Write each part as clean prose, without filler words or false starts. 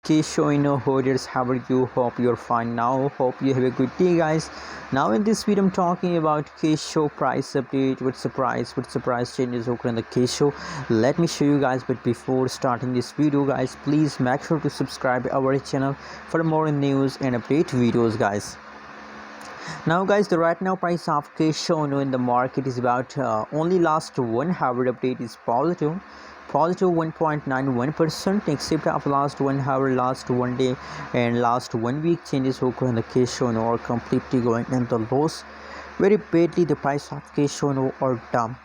Kishu inu, holders, how are you? Hope you're fine now. Hope you have a good day, guys. Now in this video I'm talking about Kisho price update. What's the price changes occur in the Kisho. Let me show you guys, but before starting this video, guys, please make sure to subscribe our channel for more news and update videos, guys. Now guys, the right now price of Kisho inu in the market is about only last 1 hour update is positive 1.91%, except of last 1 hour, last 1 day and last 1 week changes occur in the Kisho inu are completely going in the loss very badly. The price of Kisho inu are dump.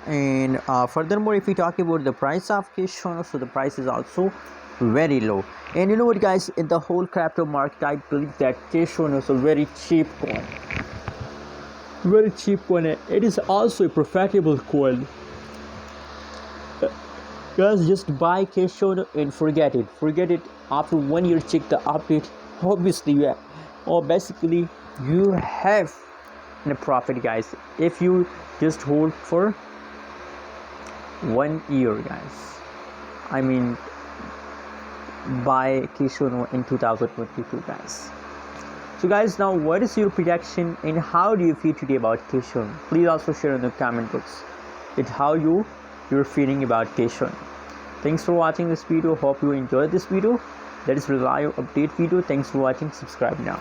And furthermore, if we talk about the price of Kisho inu, so the price is also very low. And you know what, guys, in the whole crypto market, I believe that Kisho inu is a very cheap coin. It is also a profitable coin. Guys, just buy Kisho inu and forget it. After 1 year, check the update. Obviously, basically you have a profit, guys, if you just hold for 1 year, guys. I mean, buy Kisho inu in 2022, guys. So guys, now what is your prediction and how do you feel today about Kisho inu? Please also share in the comment box how you're feeling about Kisho inu. Thanks for watching this video. Hope you enjoyed this video. That is reliable update video. Thanks for watching. Subscribe now.